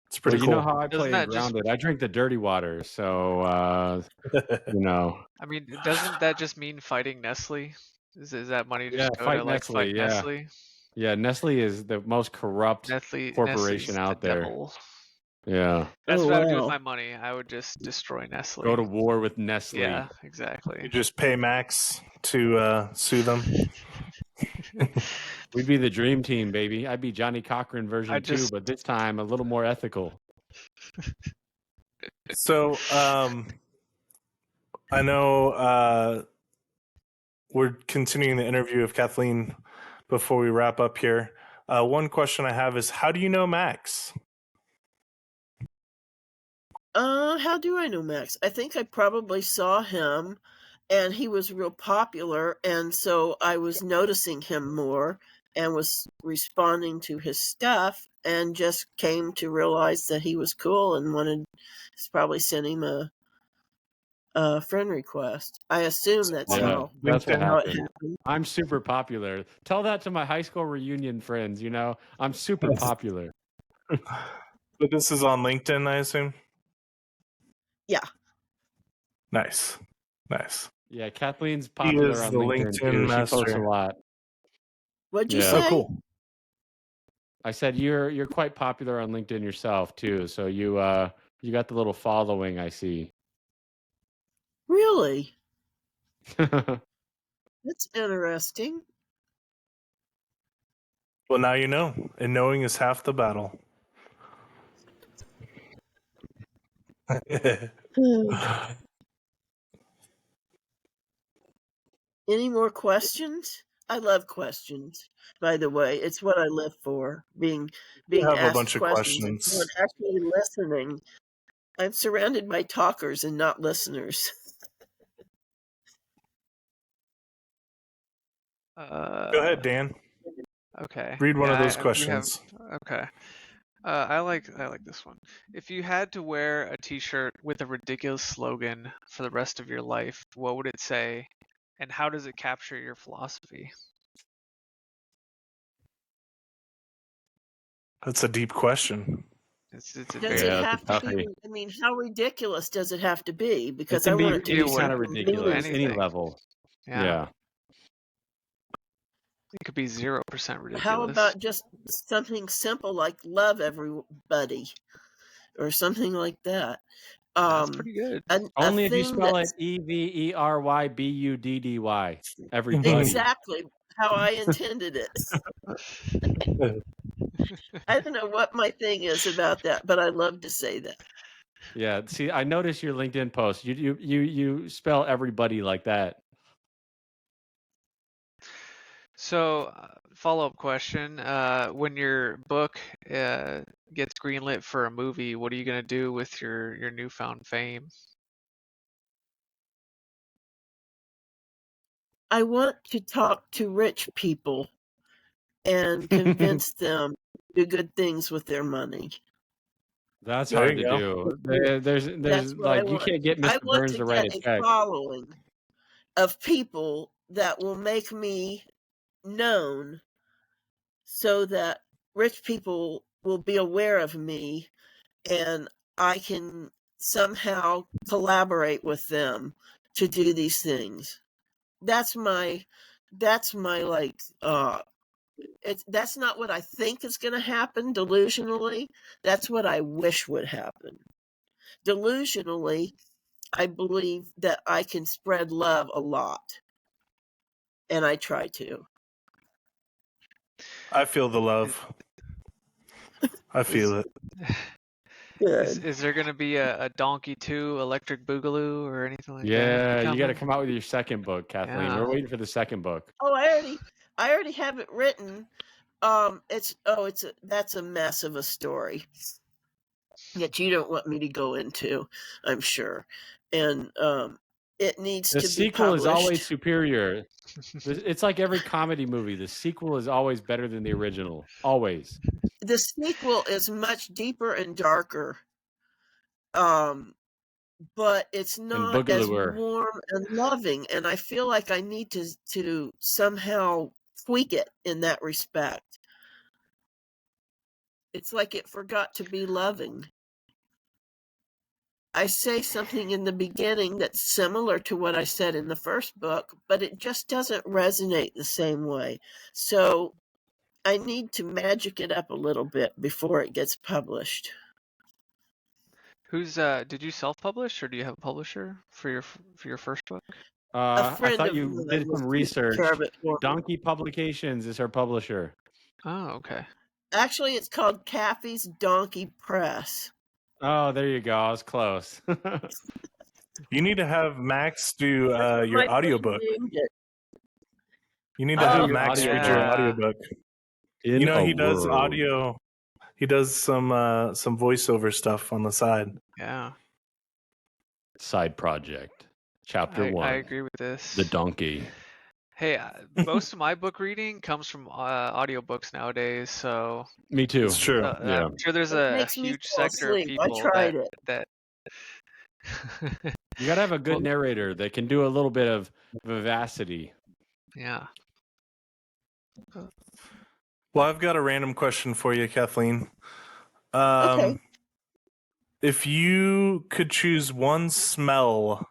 it's pretty cool. You know how I play around it. I drink the dirty water, so I mean, doesn't that just mean fighting Nestle? Is that money just go to like fight Nestle? Yeah, Nestle is the most corrupt corporation out there. Devil. Yeah. That's what I would do with my money. I would just destroy Nestle. Go to war with Nestle. Yeah, exactly. You just pay Max to sue them. We'd be the dream team, baby. I'd be Johnny Cochran version 2, but this time a little more ethical. So, I know we're continuing the interview of Kathleen before we wrap up here. One question I have is, how do you know Max? How do I know Max? I think I probably saw him, and he was real popular, and so I was noticing him more and was responding to his stuff, and just came to realize that he was cool and probably sent him a friend request. I assume that's how what happened. I'm super popular. Tell that to my high school reunion friends. I'm super popular. But this is on LinkedIn, I assume. Yeah. Nice. Yeah, Kathleen's popular on LinkedIn too. She posts a lot. What'd you say? Oh, cool. I said you're quite popular on LinkedIn yourself too. So you got the little following I see. Really? That's interesting. Well, now you know, and knowing is half the battle. Any more questions? I love questions. By the way, it's what I live for. Being have asked a bunch of questions. and actually listening. I'm surrounded by talkers and not listeners. Go ahead, Dan. Okay. Read one of those questions. Okay. I like this one. If you had to wear a T-shirt with a ridiculous slogan for the rest of your life, what would it say, and how does it capture your philosophy? That's a deep question. It's a does it have to be? I mean, how ridiculous does it have to be? Because I want it to be kind of ridiculous, any level. Yeah. It could be 0% ridiculous. How about just something simple like "love everybody" or something like that? That's pretty good. Only if you spell it EVERYBUDDY. Everybody. Exactly how I intended it. I don't know what my thing is about that, but I love to say that. Yeah. See, I noticed your LinkedIn post. You spell everybody like that. So, follow-up question: when your book gets greenlit for a movie, what are you gonna do with your newfound fame? I want to talk to rich people and convince them to do good things with their money. That's hard to do. There's like you can't get Mr. Burns to write a check. Following of people that will make me known so that rich people will be aware of me and I can somehow collaborate with them to do these things. That's my like that's not what I think is going to happen delusionally. That's what I wish would happen. Delusionally, I believe that I can spread love a lot. And I try to. I feel the love. I feel it. Is there going to be a Dawnkey 2 Electric Boogaloo or anything like that? Yeah, you got to come out with your second book, Kathleen. Yeah. We're waiting for the second book. Oh, I already have it written. That's a mess of a story that you don't want me to go into, I'm sure. And it needs to be published. The sequel is always superior. It's like every comedy movie. The sequel is always better than the original. Always. The sequel is much deeper and darker. But it's not as warm and loving. And I feel like I need to somehow tweak it in that respect. It's like it forgot to be loving. I say something in the beginning that's similar to what I said in the first book, but it just doesn't resonate the same way. So I need to magic it up a little bit before it gets published. Did you self-publish or do you have a publisher for your first book? I thought you did some research. Dawnkey Publications is her publisher. Oh, okay. Actually, it's called Kathy's Dawnkey Press. Oh, there you go. I was close. You need to have Max do your audiobook. You need to have Max read your audiobook. He does audio. He does some voiceover stuff on the side. Yeah. Side project. Chapter 1. I agree with this. The Dawnkey. Hey, most of my book reading comes from audiobooks nowadays, so... Me too. It's true. Yeah. I'm sure there's a huge sector of people that... You gotta have a good narrator that can do a little bit of vivacity. Yeah. Well, I've got a random question for you, Kathleen. Okay. If you could choose one smell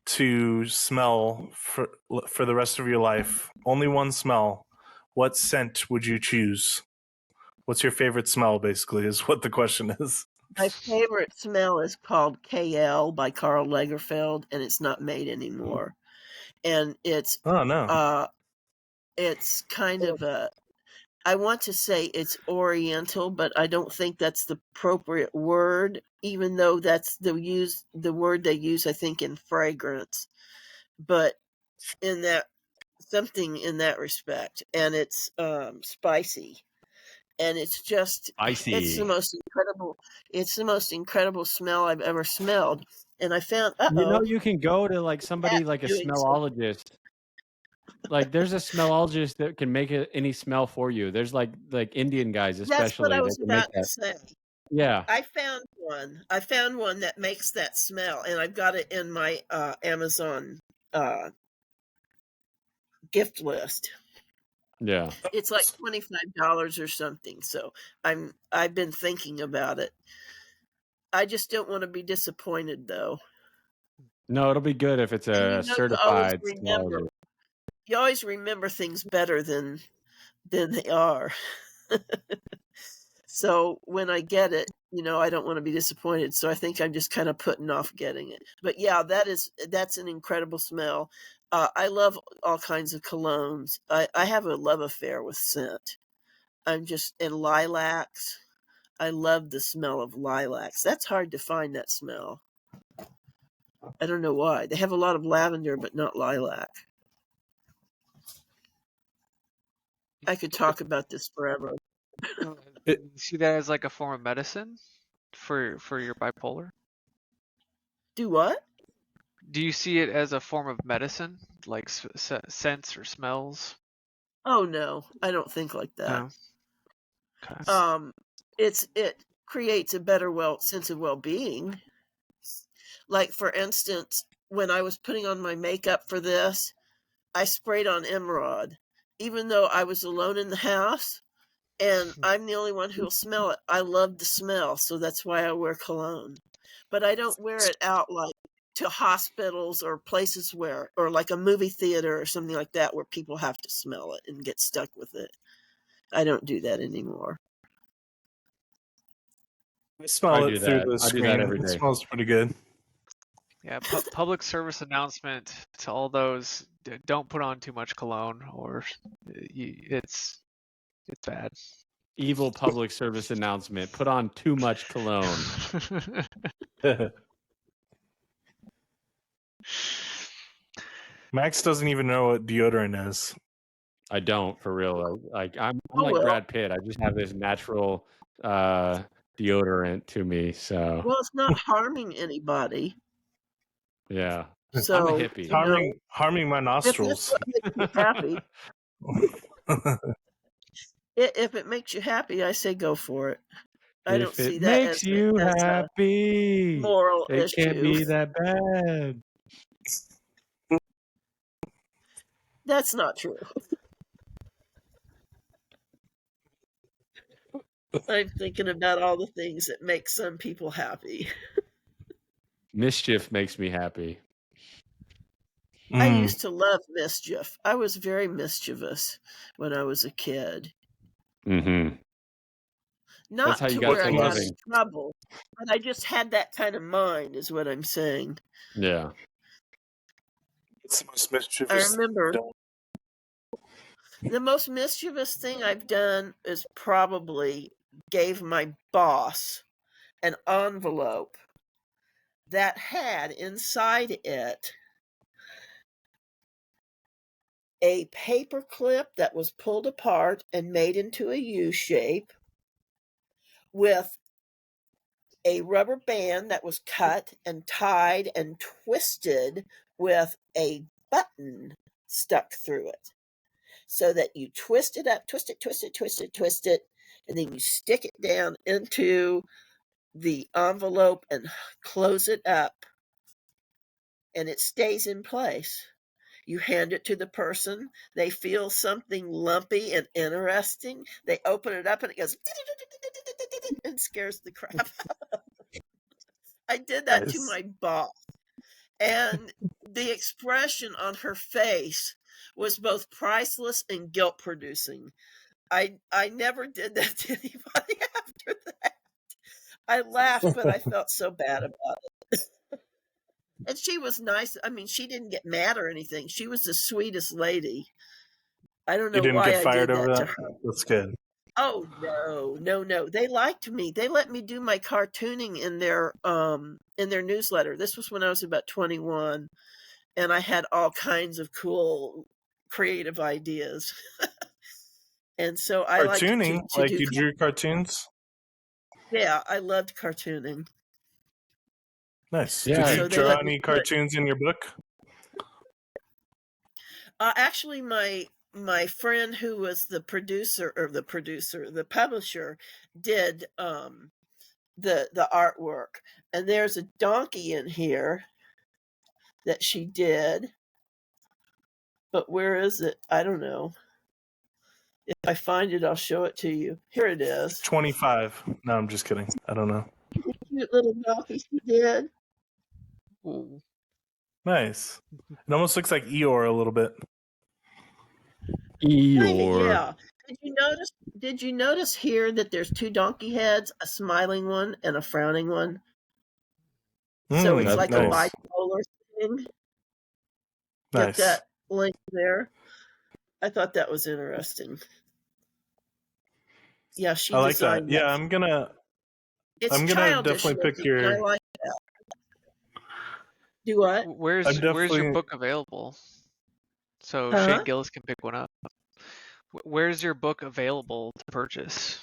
to smell for the rest of your life, only one smell, what scent would you choose? What's your favorite smell, basically, is what the question is. My favorite smell is called KL by Karl Lagerfeld, and it's not made anymore. And it's it's kind of a, I want to say it's Oriental, but I don't think that's the appropriate word, even though that's the word they use, I think, in fragrance. But in that, something in that respect, and it's spicy. And it's just Spicy. it's the most incredible smell I've ever smelled. And I found you can go to like somebody like a smellologist. Like there's a smellologist that can make any smell for you. There's like Indian guys especially. That's what I was about to say. Yeah. I found one that makes that smell, and I've got it in my Amazon gift list. Yeah. It's like $25 or something. So I've been thinking about it. I just don't want to be disappointed, though. No, it'll be good if it's a certified smellologist. You always remember things better than they are. So when I get it, I don't want to be disappointed. So I think I'm just kind of putting off getting it. But yeah, that's an incredible smell. I love all kinds of colognes. I have a love affair with scent. And lilacs. I love the smell of lilacs. That's hard to find, that smell. I don't know why. They have a lot of lavender, but not lilac. I could talk about this forever. You see that as like a form of medicine for your bipolar? Do what? Do you see it as a form of medicine, like scents or smells? Oh no, I don't think like that. No. Okay. It creates a better sense of well-being. Like for instance, when I was putting on my makeup for this, I sprayed on emerald, even though I was alone in the house. And I'm the only one who'll smell it. I love the smell, so that's why I wear cologne. But I don't wear it out like to hospitals or places or like a movie theater or something like that where people have to smell it and get stuck with it. I don't do that anymore. I smell it through the screen. I do that every day. It smells pretty good. Yeah, public service announcement to all those: don't put on too much cologne, or it's bad. Evil public service announcement: put on too much cologne. Max doesn't even know what deodorant is. I don't, for real. I'm like Brad Pitt. I just have this natural deodorant to me. So well, it's not harming anybody. Yeah. So I'm a hippie. Harming my nostrils. If it makes you happy, if it makes you happy, I say go for it. I don't see that makes you happy, moral issue. It can't be that bad. That's not true. I'm thinking about all the things that make some people happy. Mischief makes me happy. I used to love mischief. I was very mischievous when I was a kid. Mm-hmm. Not That's how you to where I got loving. in trouble, but I just had that kind of mind, is what I'm saying. Yeah. It's the most mischievous. I remember the most mischievous thing I've done is probably gave my boss an envelope that had inside it a paper clip that was pulled apart and made into a U shape with a rubber band that was cut and tied and twisted with a button stuck through it. So that you twist it up, twist it, and then you stick it down into the envelope and close it up, and it stays in place. You hand it to the person. They feel something lumpy and interesting. They open it up and it goes and scares the crap out. I did that to my boss. And the expression on her face was both priceless and guilt-producing. I never did that to anybody after that. I laughed, but I felt so bad about it. And she was nice. I mean, she didn't get mad or anything. She was the sweetest lady. I don't know why I did that to her. That's good. Oh no. They liked me. They let me do my cartooning in their newsletter. This was when I was about 21, and I had all kinds of cool creative ideas. And so I cartooning, liked to like do you drew cartoons. Yeah, I loved cartooning. Nice. Yeah. Did you draw any cartoons in your book? Actually, my friend who was the publisher did the artwork, and there's a donkey in here that she did, but where is it? I don't know. If I find it, I'll show it to you. Here it is. 25. No, I'm just kidding. I don't know. Cute little donkey she did. Ooh. Nice. It almost looks like Eeyore a little bit. Eeyore. Yeah. Did you notice here that there's two donkey heads, a smiling one and a frowning one? So it's like a bipolar thing. Get that link there? I thought that was interesting. Yeah, she I like that. designed Yeah, that. I'm gonna definitely pick looking, and I your. like that. Do what? Where's your book available? So Shane Gillis can pick one up. Where's your book available to purchase?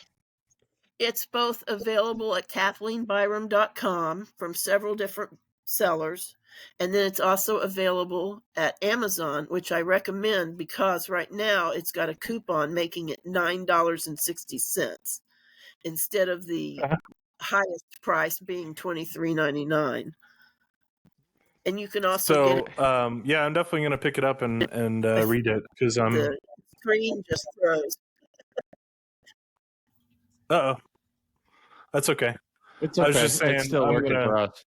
It's both available at KathleenByram.com from several different sellers, and then it's also available at Amazon, which I recommend because right now it's got a coupon making it $9.60 instead of the highest price being $23.99. And you can also get it. Yeah, I'm definitely gonna pick it up and read it because the screen just froze. That's okay. It's okay. I was just saying, it's still working for us.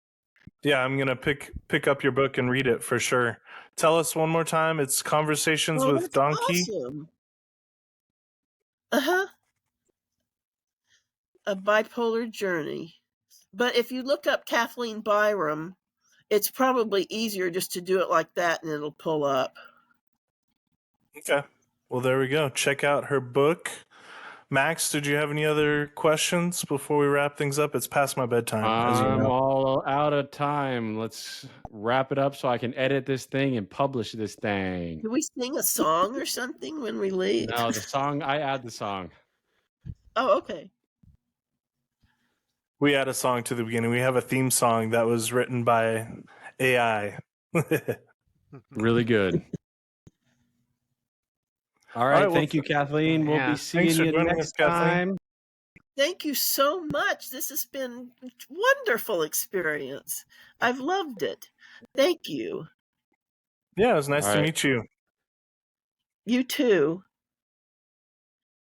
Yeah, I'm gonna pick up your book and read it for sure. Tell us one more time. It's Conversations with Dawnkey. Awesome. A bipolar journey. But if you look up Kathleen Byram, it's probably easier just to do it like that and it'll pull up. Okay. Well, there we go. Check out her book. Max, did you have any other questions before we wrap things up? It's past my bedtime, as you know. I'm all out of time. Let's wrap it up so I can edit this thing and publish this thing. Do we sing a song or something when we leave? No, the song, I add the song. Oh, okay. We add a song to the beginning. We have a theme song that was written by AI. Really good. All right. Thank you, Kathleen. We'll be seeing you next time. Thank you so much. This has been a wonderful experience. I've loved it. Thank you. Yeah, it was nice to meet you. You too.